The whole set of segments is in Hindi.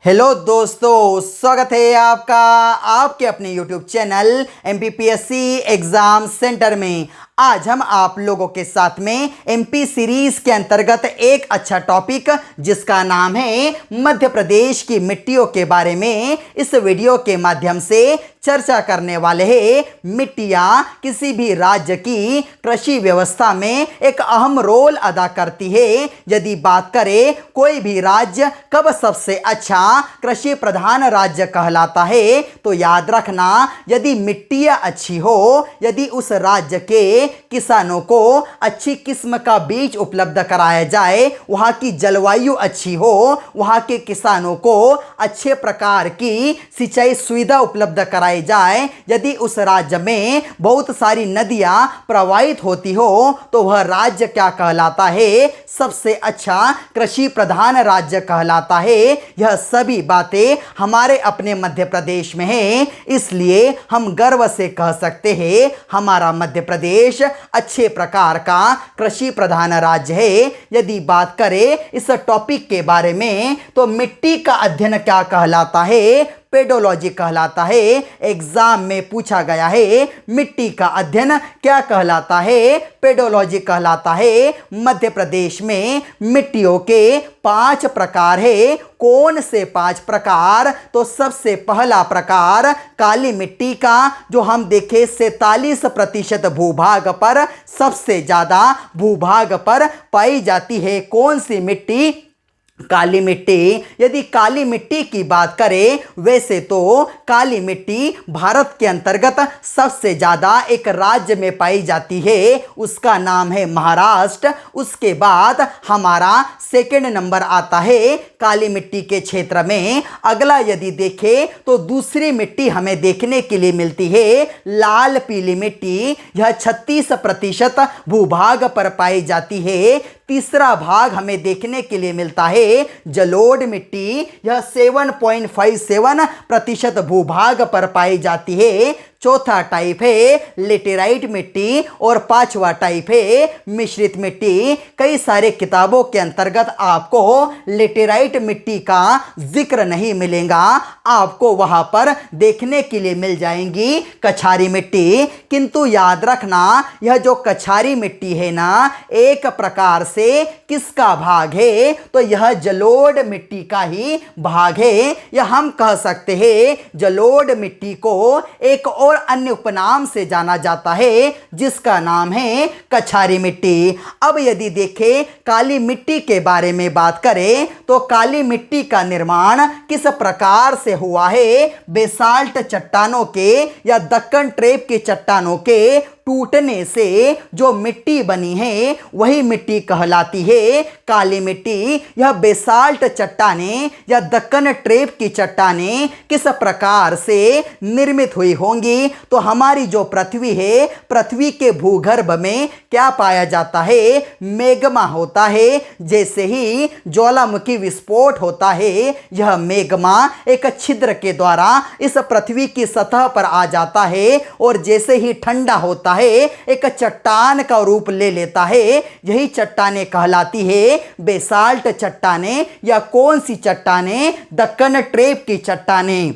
हेलो दोस्तों, स्वागत है आपका आपके अपने YouTube channel MPPSC exam centre में। आज हम आप लोगों के साथ में MP सीरीज़ के अंतर्गत एक अच्छा टॉपिक जिसका नाम है मध्य प्रदेश की मिट्टियों के बारे में इस वीडियो के माध्यम से चर्चा करने वाले हैं। मिट्टियाँ किसी भी राज्य की कृषि व्यवस्था में एक अहम रोल अदा करती है। यदि बात करें कोई भी राज्य कब सबसे अच्छा कृषि प्रधान राज्य कहलाता है, तो याद रखना, यदि मिट्टियाँ अच्छी हो, यदि उस राज्य के किसानों को अच्छी किस्म का बीज उपलब्ध कराया जाए, वहाँ की जलवायु अच्छी हो, वहाँ के किसानों को अच्छे प्रकार की सिंचाई सुविधा उपलब्ध कराई जाए, यदि उस राज्य में बहुत सारी नदियाँ प्रवाहित होती हो, तो वह राज्य क्या कहलाता है? सबसे अच्छा कृषि प्रधान राज्य कहलाता है। यह सभी बातें हमारे अपने मध्य प्रदेश में हैं, इसलिए हम गर्व से कह सकते हैं हमारा मध्य प्रदेश अच्छे प्रकार का कृषि प्रधान राज्य है। यदि बात करें इस टॉपिक के बारे में, तो मिट्टी का अध्ययन क्या कहलाता है? पेडोलॉजी कहलाता है। एग्जाम में पूछा गया है मिट्टी का अध्ययन क्या कहलाता है? पेडोलॉजी कहलाता है। मध्य प्रदेश में मिट्टियों के 5 प्रकार है। कौन से 5 प्रकार? तो सबसे पहला प्रकार काली मिट्टी का, जो हम देखें 47% भूभाग पर, सबसे ज़्यादा भूभाग पर पाई जाती है। कौन सी मिट्टी? काली मिट्टी। यदि काली मिट्टी की बात करें, वैसे तो काली मिट्टी भारत के अंतर्गत सबसे ज़्यादा एक राज्य में पाई जाती है, उसका नाम है महाराष्ट्र। उसके बाद हमारा सेकंड नंबर आता है काली मिट्टी के क्षेत्र में। अगला यदि देखें तो दूसरी मिट्टी हमें देखने के लिए मिलती है लाल पीली मिट्टी। यह 36% भूभाग पर पाई जाती है। तीसरा भाग हमें देखने के लिए मिलता है जलोढ़ मिट्टी। यह 7.57% भूभाग पर पाई जाती है। चौथा टाइप है लेटेराइट मिट्टी और 5वां टाइप है मिश्रित मिट्टी। कई सारे किताबों के अंतर्गत आपको लेटेराइट मिट्टी का जिक्र नहीं मिलेगा, आपको वहां पर देखने के लिए मिल जाएंगी कछारी मिट्टी। किंतु याद रखना, यह जो कछारी मिट्टी है ना, एक प्रकार से किसका भाग है? तो यह जलोढ़ मिट्टी का ही भाग है। यह हम कह सकते हैं जलोढ़ मिट्टी को एक और अन्य उपनाम से जाना जाता है, जिसका नाम है कछारी मिट्टी। अब यदि देखें काली मिट्टी के बारे में बात करें, तो काली मिट्टी का निर्माण किस प्रकार से हुआ है? बेसाल्ट चट्टानों के या दक्कन ट्रेप की चट्टानों के टूटने से जो मिट्टी बनी है, वही मिट्टी कहलाती है काली मिट्टी। यह बेसाल्ट चट्टानें या दक्कन ट्रेप की चट्टानें किस प्रकार से निर्मित हुई होंगी? तो हमारी जो पृथ्वी है, पृथ्वी के भूगर्भ में क्या पाया जाता है? मैग्मा होता है। जैसे ही ज्वालामुखी विस्फोट होता है, यह मैग्मा एक छिद्र के द्वारा इस पृथ्वी की सतह पर आ जाता है, और जैसे ही ठंडा होता है एक चट्टान का रूप ले लेता है। यही चट्टानें कहलाती है बेसाल्ट चट्टानें। या कौन सी चट्टानें? दक्कन ट्रेप की चट्टानें।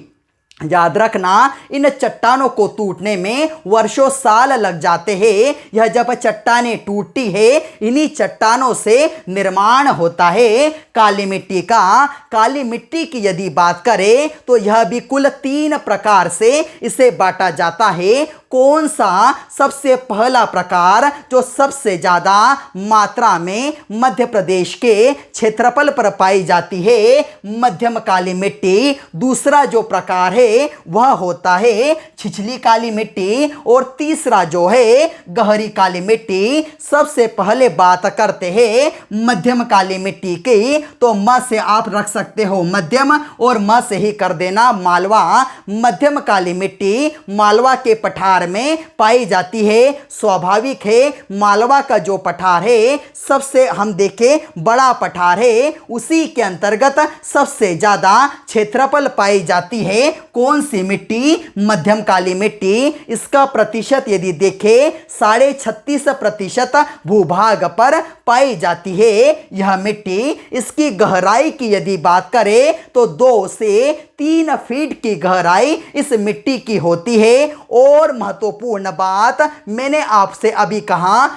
याद रखना, इन चट्टानों को टूटने में वर्षों साल लग जाते हैं। यह जब चट्टानें टूटती है, इन्हीं चट्टानों से निर्माण होता है काली मिट्टी का। काली मिट्टी की यदि बात करें, तो यह भी कुल 3 प्रकार से इसे बांटा जाता है। कौन सा? सबसे पहला प्रकार जो सबसे ज़्यादा मात्रा में मध्य प्रदेश के क्षेत्रफल पर पाई जाती है, मध्यम काली मिट्टी। दूसरा जो प्रकार है वह होता है छिछली काली मिट्टी, और तीसरा जो है गहरी काली मिट्टी। सबसे पहले बात करते हैं मध्यम काली मिट्टी की, तो म से आप रख सकते हो मध्यम, और म से ही कर देना मालवा। मध्यम काली मिट्टी मालवा के पठार में पाई जाती है। स्वाभाविक है, मालवा का जो पठार है सबसे हम देखें बड़ा पठार है, उसी के अंतर्गत सबसे ज्यादा क्षेत्रफल पाई जाती है। कौन सी मिट्टी? मध्यम काली मिट्टी। इसका प्रतिशत यदि देखें 36.5% भूभाग पर पाई जाती है यह मिट्टी। इसकी गहराई की यदि बात करें तो 2 से 3 फीट की गहराई इस मिट्टी की होती है। और महत्वपूर्ण बात मैंने आपसे अभी कहा,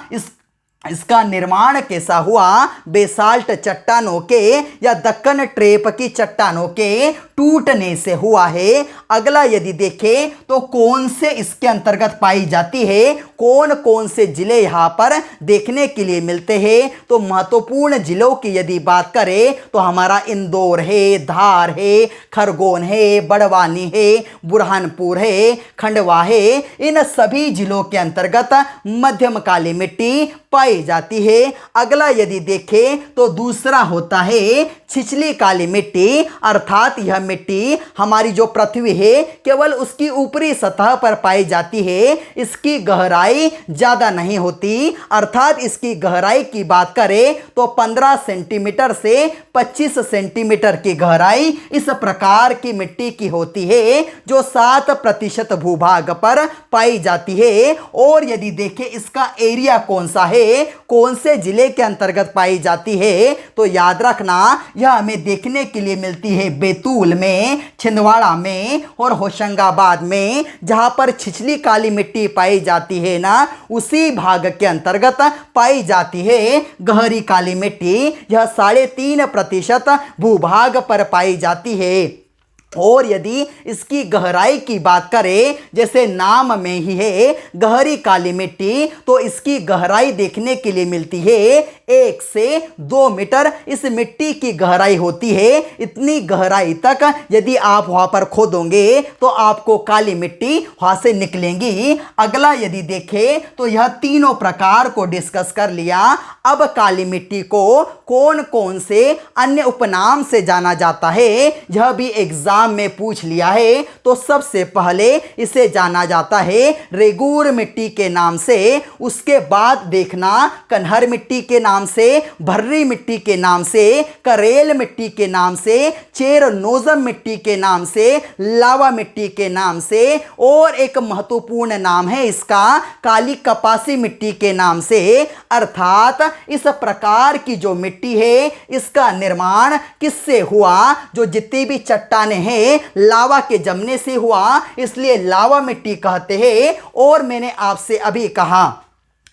इसका निर्माण कैसा हुआ? बेसाल्ट चट्टानों के या दक्कन ट्रेप की चट्टानों के टूटने से हुआ है। अगला यदि देखें तो कौन से इसके अंतर्गत पाई जाती है, कौन कौन से जिले यहाँ पर देखने के लिए मिलते हैं? तो महत्वपूर्ण जिलों की यदि बात करें तो हमारा इंदौर है, धार है, खरगोन है, बड़वानी है, बुरहानपुर है, खंडवा है। इन सभी जिलों के अंतर्गत मध्यम काली मिट्टी पाई जाती है। अगला यदि देखें तो दूसरा होता है छिछली काली मिट्टी, अर्थात यह मिट्टी हमारी जो पृथ्वी है केवल उसकी ऊपरी सतह पर पाई जाती है। इसकी गहराई ज्यादा नहीं होती, अर्थात इसकी गहराई की बात करें तो 15 सेंटीमीटर से 25 सेंटीमीटर की गहराई इस प्रकार की मिट्टी की होती है, जो 7% भूभाग पर पाई जाती है। और यदि देखें इसका एरिया कौन सा है, कौन से जिले के अंतर्गत पाई जाती है, तो याद रखना यह हमें देखने के लिए मिलती है बैतूल में, छिंदवाड़ा में और होशंगाबाद में। जहां पर छिछली काली मिट्टी पाई जाती है ना, उसी भाग के अंतर्गत पाई जाती है गहरी काली मिट्टी। यह 3.5% भूभाग पर पाई जाती है। और यदि इसकी गहराई की बात करें, जैसे नाम में ही है गहरी काली मिट्टी, तो इसकी गहराई देखने के लिए मिलती है 1 से 2 मीटर इस मिट्टी की गहराई होती है। इतनी गहराई तक यदि आप वहां पर खोदोगे तो आपको काली मिट्टी वहां से निकलेंगी। अगला यदि देखें तो यह तीनों प्रकार को डिस्कस कर लिया। अब काली मिट्टी को कौन कौन से अन्य उपनाम से जाना जाता है, यह भी एग्जाम में पूछ लिया है। तो सबसे पहले इसे जाना जाता है रेगूर मिट्टी के नाम से। उसके बाद देखना कन्हर मिट्टी के नाम से, भर्री मिट्टी के नाम से, करेल मिट्टी के नाम से, चेरनोजम मिट्टी के नाम से, लावा मिट्टी के नाम से, और एक महत्वपूर्ण नाम है इसका काली कपासी मिट्टी के नाम से। अर्थात इस प्रकार की जो मिट्टी है इसका निर्माण किससे हुआ? जो जितनी भी चट्टानें हैं लावा के जमने से हुआ, इसलिए लावा मिट्टी कहते हैं। और मैंने आपसे अभी कहा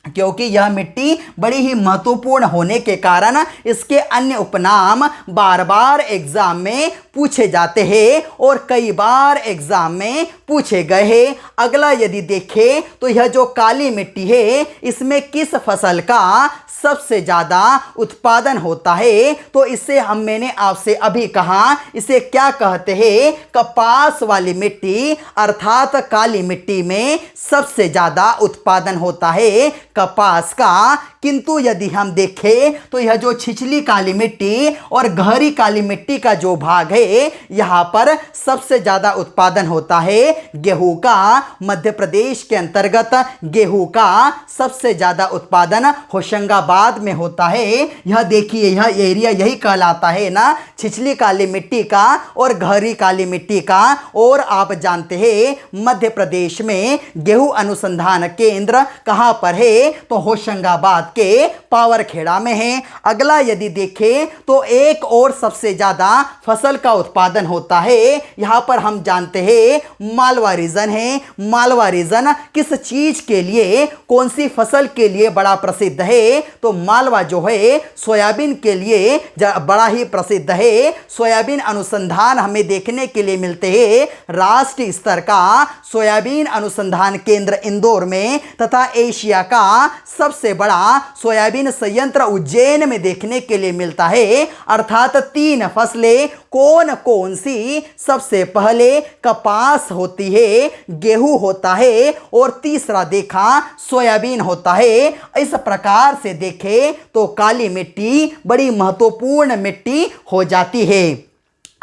क्योंकि यह मिट्टी बड़ी ही महत्वपूर्ण होने के कारण इसके अन्य उपनाम बार बार एग्जाम में पूछे जाते हैं और कई बार एग्जाम में पूछे गए हैं। अगला यदि देखें तो यह जो काली मिट्टी है इसमें किस फसल का सबसे ज़्यादा उत्पादन होता है? तो इसे मैंने आपसे अभी कहा, इसे क्या कहते हैं? कपास वाली मिट्टी, अर्थात काली मिट्टी में सबसे ज़्यादा उत्पादन होता है कपास का। किंतु यदि हम देखें तो यह जो छिछली काली मिट्टी और गहरी काली मिट्टी का जो भाग है यहाँ पर सबसे ज़्यादा उत्पादन होता है गेहूं का। मध्य प्रदेश के अंतर्गत गेहूं का सबसे ज़्यादा उत्पादन होशंगाबाद में होता है। यह देखिए यह एरिया यही कहलाता है ना, छिछली काली मिट्टी का और गहरी काली मिट्टी का। और आप जानते हैं मध्य प्रदेश में गेहूं अनुसंधान केंद्र कहाँ पर है? तो होशंगाबाद के पावरखेड़ा में है। अगला यदि देखें तो एक और सबसे ज़्यादा फसल का उत्पादन होता है, यहाँ पर हम जानते हैं मालवा रीजन है। मालवा रीजन किस चीज के लिए, कौन सी फसल के लिए बड़ा प्रसिद्ध है? तो मालवा जो है सोयाबीन के लिए बड़ा ही प्रसिद्ध है। सोयाबीन अनुसंधान हमें देखने के लिए मिलते हैं राष्ट्रीय स्तर का सोयाबीन अनुसंधान केंद्र इंदौर में, तथा एशिया का सबसे बड़ा सोयाबीन संयंत्र उज्जैन में देखने के लिए मिलता है। अर्थात 3 फसलें कौन कौन सी? सबसे पहले कपास होती है, गेहूं होता है और तीसरा देखा सोयाबीन होता है। इस प्रकार से देखें तो काली मिट्टी बड़ी महत्वपूर्ण मिट्टी हो जाती है।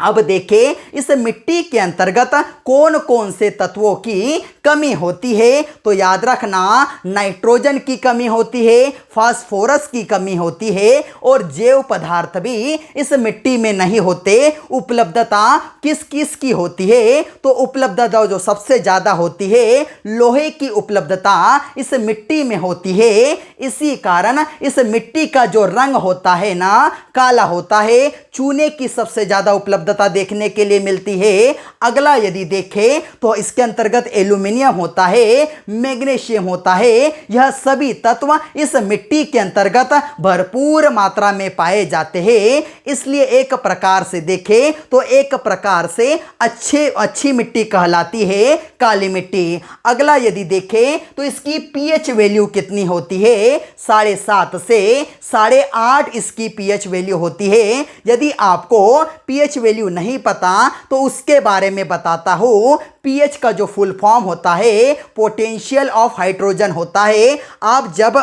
अब देखें इस मिट्टी के अंतर्गत कौन कौन से तत्वों की कमी होती है। तो याद रखना, नाइट्रोजन की कमी होती है, फास्फोरस की कमी होती है और जैव पदार्थ भी इस मिट्टी में नहीं होते। उपलब्धता किस किस की होती है? तो उपलब्धता जो सबसे ज़्यादा होती है, लोहे की उपलब्धता इस मिट्टी में होती है। इसी कारण इस मिट्टी का जो रंग होता है ना, काला होता है। चूने की सबसे ज़्यादा उपलब्धता देखने के लिए मिलती है। अगला यदि देखें तो इसके अंतर्गत एल्यूमिनियम होता है, मैग्नीशियम होता है। यह सभी तत्व इस मिट्टी के अंतर्गत भरपूर मात्रा में पाए जाते हैं। इसलिए एक प्रकार से देखें तो एक प्रकार से अच्छी मिट्टी कहलाती है काली मिट्टी। अगला यदि देखें तो इसकी पीएच वैल्यू कितनी होती है? 7.5 से 8.5 इसकी पीएच वैल्यू होती है। यदि आपको पीएच वैल्यू नहीं पता तो उसके बारे में बताता हूं। पीएच का जो फुल फॉर्म होता है, पोटेंशियल ऑफ हाइड्रोजन होता है। आप जब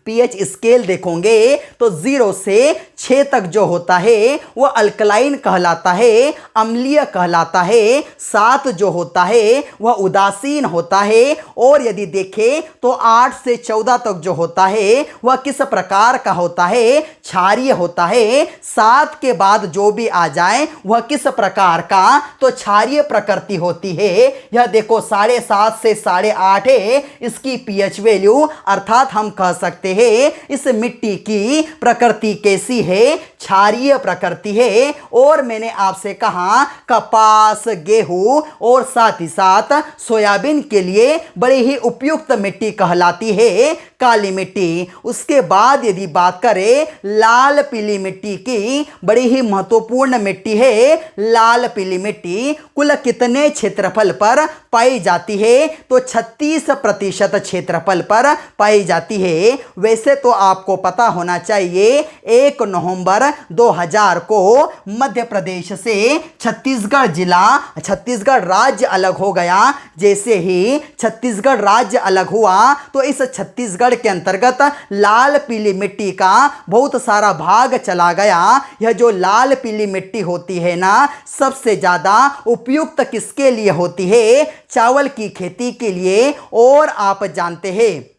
पीएच स्केल देखोगे तो 0 से 6 तक जो होता है वह अल्कलाइन कहलाता है, अम्लीय कहलाता है। 7 जो होता है वह उदासीन होता है। और यदि देखें तो 8 से 14 तक जो होता है वह किस प्रकार का होता है? क्षारीय होता है। 7 के बाद जो भी आ जाए वह किस प्रकार का? तो क्षारीय प्रकृति होती है। यह देखो 7.5 से 8.5 है इसकी पीएच वैल्यू। अर्थात हम कह सकते हैं इस मिट्टी की प्रकृति कैसी है? क्षारीय प्रकृति है। और मैंने आपसे कहा कपास, गेहूं और साथ ही साथ सोयाबीन के लिए बड़ी ही उपयुक्त मिट्टी कहलाती है काली मिट्टी। उसके बाद यदि बात करें लाल पीली मिट्टी की, बड़ी ही महत्वपूर्ण मिट्टी है लाल पीली मिट्टी। कुल कितने क्षेत्रफल पर पाई जाती है? तो 36% क्षेत्रफल पर पाई जाती है। वैसे तो आपको पता होना चाहिए 1 नवंबर 2000 को मध्य प्रदेश से छत्तीसगढ़ राज्य अलग हो गया। जैसे ही छत्तीसगढ़ राज्य अलग हुआ तो इस छत्तीसगढ़ के अंतर्गत लाल पीली मिट्टी का बहुत सारा भाग चला गया। यह जो लाल पीली मिट्टी होती है ना, सबसे ज़्यादा उपयुक्त किसके लिए होती है? चावल की खेती के लिए। और आप जानते हैं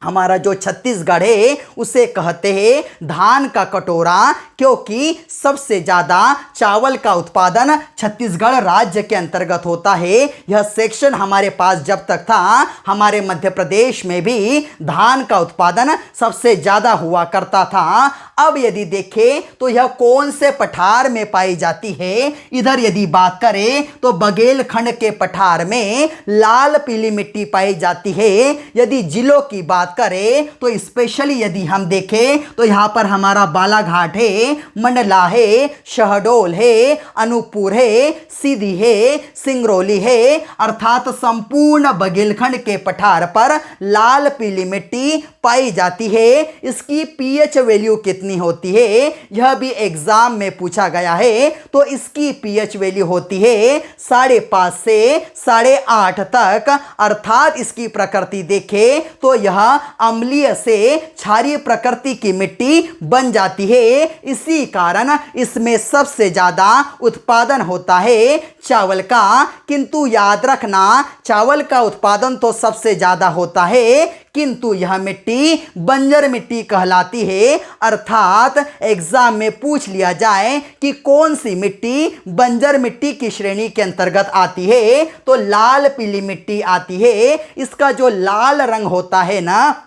हमारा जो छत्तीसगढ़ है उसे कहते हैं धान का कटोरा, क्योंकि सबसे ज़्यादा चावल का उत्पादन छत्तीसगढ़ राज्य के अंतर्गत होता है। यह सेक्शन हमारे पास जब तक था, हमारे मध्य प्रदेश में भी धान का उत्पादन सबसे ज़्यादा हुआ करता था। अब यदि देखें तो यह कौन से पठार में पाई जाती है? इधर यदि बात करें तो बघेलखंड के पठार में लाल पीली मिट्टी पाई जाती है। यदि जिलों की बात करें तो स्पेशली यदि हम देखें तो यहाँ पर हमारा बालाघाट है, मंडला है, शहडोल है, अनूपपुर है, सीधी है, सिंगरौली है। अर्थात संपूर्ण बघेलखंड के पठार पर लाल पीली मिट्टी पाई जाती है। इसकी पीएच वैल्यू कितनी होती है? यह भी एग्जाम में पूछा गया है। तो इसकी पीएच वैल्यू होती है 5.5 से 8.5 तक। अर्थात इसकी प्रकृति देखें तो यह अम्लीय से क्षारीय प्रकृति की मिट्टी बन जाती है। इसी कारण इसमें सबसे ज्यादा उत्पादन होता है चावल का। किंतु याद रखना, चावल का उत्पादन तो सबसे ज्यादा होता है, किंतु यह मिट्टी बंजर मिट्टी कहलाती है। अर्थात एग्जाम में पूछ लिया जाए कि कौन सी मिट्टी बंजर मिट्टी की श्रेणी के अंतर्गत आती है, तो लाल पीली मिट्टी आती है। इसका जो लाल रंग होता है ना,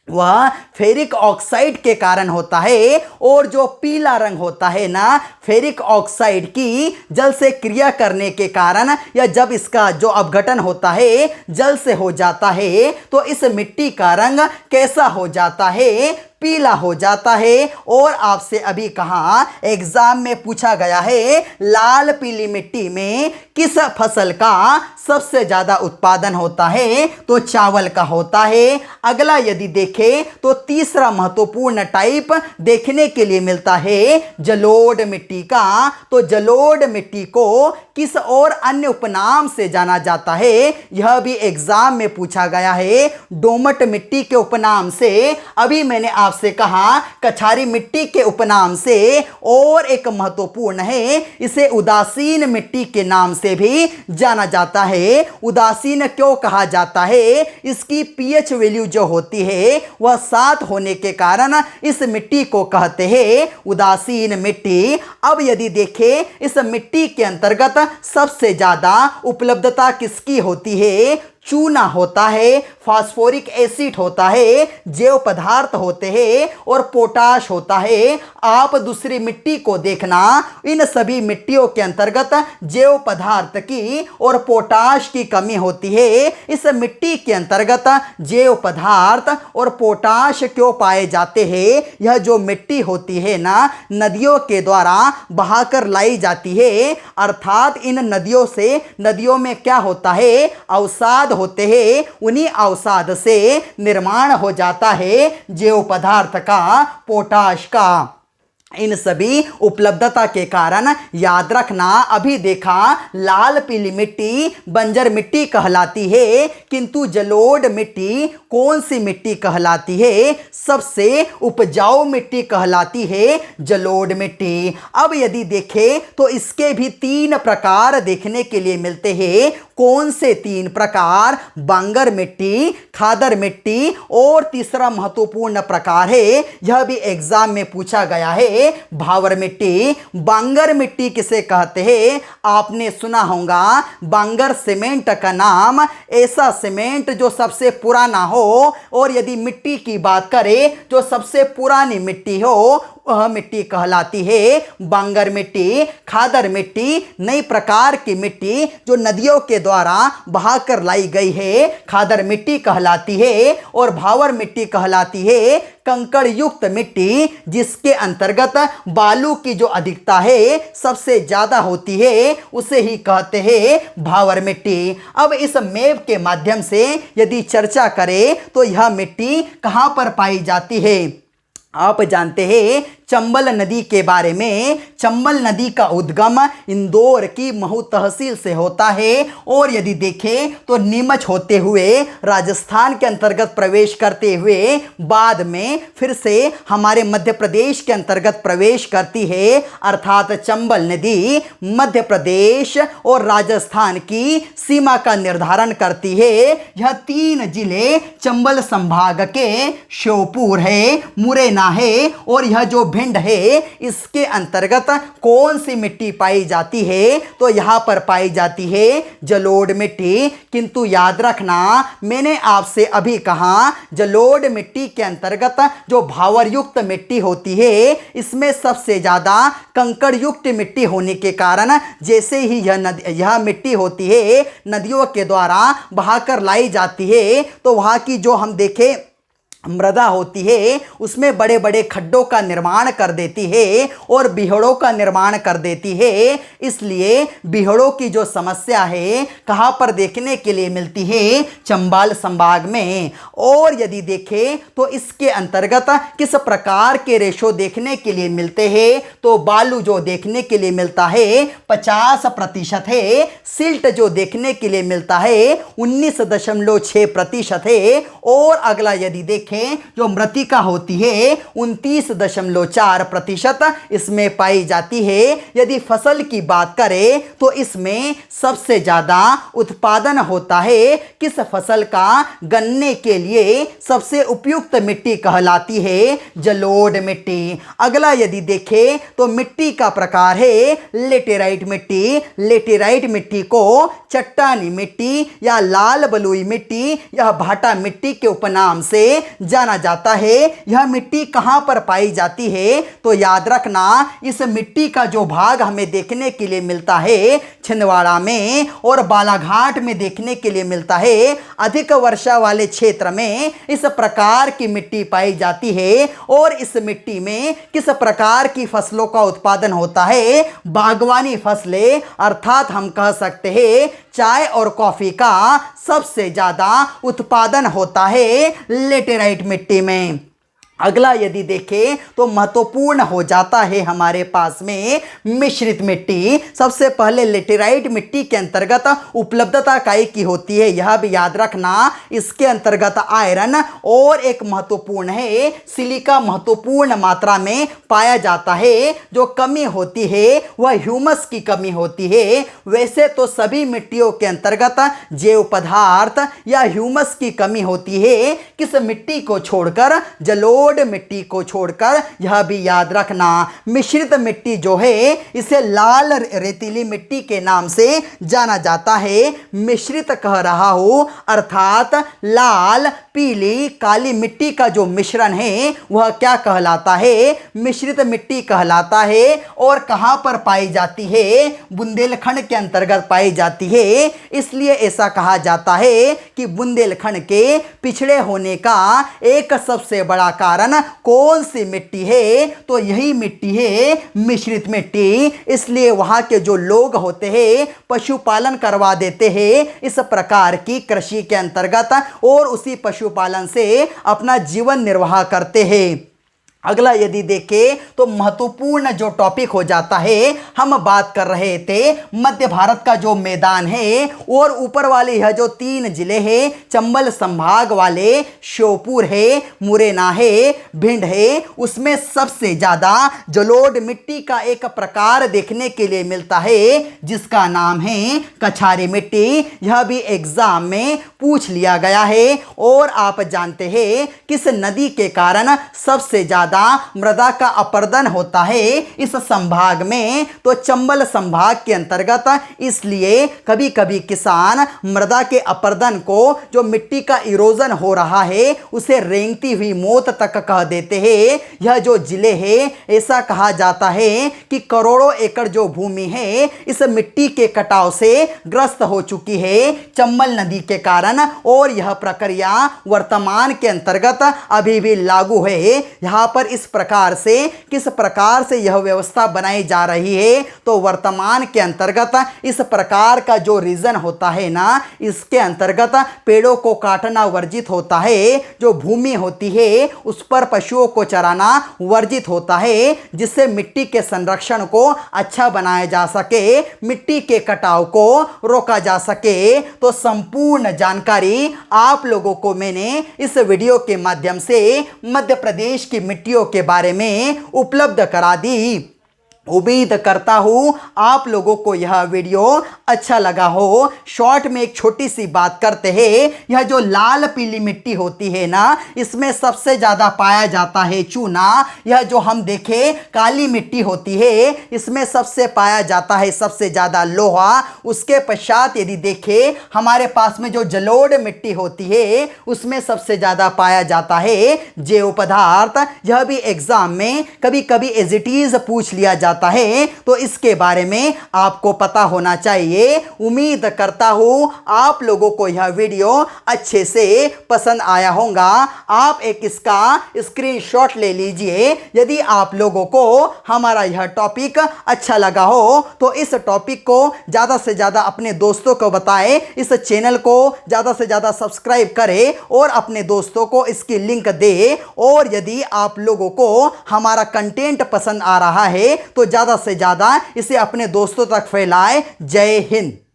वह फेरिक ऑक्साइड के कारण होता है। और जो पीला रंग होता है ना, फेरिक ऑक्साइड की जल से क्रिया करने के कारण, या जब इसका जो अपघटन होता है जल से हो जाता है, तो इस मिट्टी का रंग कैसा हो जाता है? पीला हो जाता है। और आपसे अभी कहा एग्जाम में पूछा गया है लाल पीली मिट्टी में किस फसल का सबसे ज्यादा उत्पादन होता है? तो चावल का होता है। अगला यदि देखें तो तीसरा महत्वपूर्ण टाइप देखने के लिए मिलता है जलोढ़ मिट्टी का। तो जलोढ़ मिट्टी को किस और अन्य उपनाम से जाना जाता है? यह भी एग्जाम में पूछा गया है। दोमट मिट्टी के उपनाम से। अभी मैंने आपसे कहा कछारी मिट्टी के उपनाम से, और एक महत्वपूर्ण है, इसे उदासीन मिट्टी के नाम से भी जाना जाता है। उदासीन क्यों कहा जाता है? इसकी पीएच वैल्यू जो होती है वह 7 होने के कारण इस मिट्टी को कहते हैं उदासीन मिट्टी। अब यदि देखें इस मिट्टी के अंतर्गत सबसे ज्यादा उपलब्धता किसकी होती है? चूना होता है, फास्फोरिक एसिड होता है, जैव पदार्थ होते हैं और पोटाश होता है। आप दूसरी मिट्टी को देखना, इन सभी मिट्टियों के अंतर्गत जैव पदार्थ की और पोटाश की कमी होती है। इस मिट्टी के अंतर्गत जैव पदार्थ और पोटाश क्यों पाए जाते हैं? यह जो मिट्टी होती है ना, नदियों के द्वारा बहाकर लाई जाती है, अर्थात इन नदियों से, नदियों में क्या होता है? अवसाद होते हैं, उन्हीं अवसाद से निर्माण हो जाता है जैव पदार्थ का, पोटाश का। इन सभी उपलब्धता के कारण याद रखना, अभी देखा लाल पीली मिट्टी बंजर मिट्टी कहलाती है, किंतु जलोढ़ मिट्टी कौन सी मिट्टी कहलाती है? सबसे उपजाऊ मिट्टी कहलाती है जलोढ़ मिट्टी। अब यदि देखें तो इसके भी 3 प्रकार देखने के लिए मिलते हैं। कौन से 3 प्रकार? बांगर मिट्टी, खादर मिट्टी और तीसरा महत्वपूर्ण प्रकार है, यह भी एग्जाम में पूछा गया है, भावर मिट्टी। बांगर मिट्टी किसे कहते हैं? आपने सुना होगा बांगर सीमेंट का नाम, ऐसा सीमेंट जो सबसे पुराना हो, और यदि मिट्टी की बात करें जो सबसे पुरानी मिट्टी हो वह मिट्टी कहलाती है बांगर मिट्टी। खादर मिट्टी नई प्रकार की मिट्टी जो नदियों के द्वारा बहाकर लाई गई है, खादर मिट्टी कहलाती है। और भावर मिट्टी कहलाती है कंकड़ युक्त मिट्टी, जिसके अंतर्गत बालू की जो अधिकता है सबसे ज्यादा होती है, उसे ही कहते हैं भावर मिट्टी। अब इस मैप के माध्यम से यदि चर्चा करें तो यह मिट्टी कहां पर पाई जाती है? आप जानते हैं चंबल नदी के बारे में। चंबल नदी का उद्गम इंदौर की महू तहसील से होता है, और यदि देखें तो नीमच होते हुए राजस्थान के अंतर्गत प्रवेश करते हुए बाद में फिर से हमारे मध्य प्रदेश के अंतर्गत प्रवेश करती है, अर्थात चंबल नदी मध्य प्रदेश और राजस्थान की सीमा का निर्धारण करती है। यह 3 जिले चंबल संभाग के श्योपुर है, मुरैना है और यह जो भिंड है, इसके अंतर्गत कौन सी मिट्टी पाई जाती है? तो यहां पर पाई जाती है जलोढ़ मिट्टी। किंतु याद रखना, मैंने आपसे अभी कहा जलोढ़ मिट्टी के अंतर्गत जो भावर युक्त मिट्टी होती है, इसमें सबसे ज्यादा कंकड़ युक्त मिट्टी होने के कारण जैसे ही यह मिट्टी होती है नदियों के द्वारा बहाकर लाई जाती है, तो वहां की जो हम देखें मृदा होती है उसमें बड़े बड़े खड्डों का निर्माण कर देती है और बिहड़ों का निर्माण कर देती है। इसलिए बिहड़ों की जो समस्या है कहाँ पर देखने के लिए मिलती है? चंबल संभाग में। और यदि देखें तो इसके अंतर्गत किस प्रकार के रेशो देखने के लिए मिलते हैं? तो बालू जो देखने के लिए मिलता है 50% है, सिल्ट जो देखने के लिए मिलता है 19.6% है, और अगला यदि देखें जो मृतिका होती है 29.4% इसमें पाई जाती है। यदि फसल की बात करें तो इसमें सबसे ज्यादा उत्पादन होता है किस फसल का? गन्ने के लिए सबसे उपयुक्त मिट्टी कहलाती है जलोढ़ मिट्टी। अगला यदि देखें तो मिट्टी का प्रकार है लेटेराइट मिट्टी। लेटेराइट मिट्टी को चट्टानी मिट्टी या लाल बलुई मिट्टी या भाटा मिट्टी के उपनाम से जाना जाता है। यह मिट्टी कहां पर पाई जाती है? तो याद रखना, इस मिट्टी का जो भाग हमें देखने के लिए मिलता है छिंदवाड़ा में और बालाघाट में देखने के लिए मिलता है। अधिक वर्षा वाले क्षेत्र में इस प्रकार की मिट्टी पाई जाती है। और इस मिट्टी में किस प्रकार की फसलों का उत्पादन होता है? बागवानी फसलें, अर्थात हम कह सकते हैं चाय और कॉफी का सबसे ज्यादा उत्पादन होता है लेटेराइट मिट्टी में। अगला यदि देखें तो महत्वपूर्ण हो जाता है हमारे पास में मिश्रित मिट्टी। सबसे पहले लेटेराइट मिट्टी के अंतर्गत उपलब्धता काय की होती है, यह भी याद रखना। इसके अंतर्गत आयरन और एक महत्वपूर्ण है सिलिका महत्वपूर्ण मात्रा में पाया जाता है। जो कमी होती है वह ह्यूमस की कमी होती है। वैसे तो सभी मिट्टियों के अंतर्गत जैव पदार्थ या ह्यूमस की कमी होती है, किस मिट्टी को छोड़कर, जलोढ़ मिट्टी को छोड़कर। यह भी याद रखना। मिश्रित मिट्टी जो है इसे लाल रेतीली मिट्टी के नाम से जाना जाता है। मिश्रित कह रहा हूं अर्थात लाल, पीली, काली मिट्टी का जो मिश्रण है वह क्या कहलाता है? मिश्रित मिट्टी कहलाता है। और कहां पर पाई जाती है? बुंदेलखंड के अंतर्गत पाई जाती है। इसलिए ऐसा कहा जाता है कि बुंदेलखंड के पिछड़े होने का एक सबसे बड़ा कारण कौन सी मिट्टी है? तो यही मिट्टी है मिश्रित मिट्टी। इसलिए वहां के जो लोग होते हैं पशुपालन करवा देते हैं इस प्रकार की कृषि के अंतर्गत और उसी पशुपालन से अपना जीवन निर्वाह करते हैं। अगला यदि देखें तो महत्वपूर्ण जो टॉपिक हो जाता है, हम बात कर रहे थे मध्य भारत का जो मैदान है और ऊपर वाले यह जो 3 जिले हैं चंबल संभाग वाले, श्योपुर है, मुरैना है, भिंड है, उसमें सबसे ज़्यादा जलोढ़ मिट्टी का एक प्रकार देखने के लिए मिलता है जिसका नाम है कछारी मिट्टी। यह भी एग्जाम में पूछ लिया गया है। और आप जानते हैं किस नदी के कारण सबसे ज़्यादा मृदा का अपरदन होता है इस संभाग में? तो चंबल संभाग के अंतर्गत। इसलिए कभी कभी किसान मृदा के अपरदन को, जो मिट्टी का इरोजन हो रहा है, उसे रेंगती हुई मौत तक कह देते हैं। यह जो जिले हैं ऐसा कहा जाता है कि करोड़ों एकड़ जो भूमि है इस मिट्टी के कटाव से ग्रस्त हो चुकी है चंबल नदी के कारण। और यह प्रक्रिया वर्तमान के अंतर्गत अभी भी लागू है। यहाँ पर इस प्रकार से किस प्रकार से यह व्यवस्था बनाई जा रही है? तो वर्तमान के अंतर्गत इस प्रकार का जो रीजन होता है ना, इसके अंतर्गत पेड़ों को काटना वर्जित होता है। जो भूमि होती है उस पर पशुओं को चराना वर्जित होता है, जिससे मिट्टी के संरक्षण को अच्छा बनाया जा सके, मिट्टी के कटाव को रोका जा सके। तो संपूर्ण जानकारी आप लोगों को मैंने इस वीडियो के माध्यम से मध्य प्रदेश की मिट्टियों के बारे में उपलब्ध करा दी। उम्मीद करता हूँ आप लोगों को यह वीडियो अच्छा लगा हो। शॉर्ट में एक छोटी सी बात करते हैं। यह जो लाल पीली मिट्टी होती है ना, इसमें सबसे ज़्यादा पाया जाता है चूना। यह जो हम देखें काली मिट्टी होती है, इसमें सबसे पाया जाता है सबसे ज़्यादा लोहा। उसके पश्चात यदि देखें हमारे पास में जो जलोढ़ मिट्टी होती है उसमें सबसे ज़्यादा पाया जाता है जैव पदार्थ। यह भी एग्जाम में कभी कभी एज इट इज पूछ लिया जाता है, तो इसके बारे में आपको पता होना चाहिए। उम्मीद करता हूं आप लोगों को यह वीडियो अच्छे से पसंद आया होगा। आप एक इसका स्क्रीनशॉट ले लीजिए। यदि आप लोगों को हमारा यह टॉपिक अच्छा लगा हो तो इस टॉपिक को ज़्यादा से ज़्यादा अपने दोस्तों को बताएं, इस चैनल को ज़्यादा से ज़्यादा सब्सक्राइब करें और अपने दोस्तों को इसकी लिंक दें। और यदि आप लोगों को हमारा कंटेंट पसंद आ रहा है तो ज़्यादा से ज़्यादा इसे अपने दोस्तों तक फैलाएं। जय हिंद।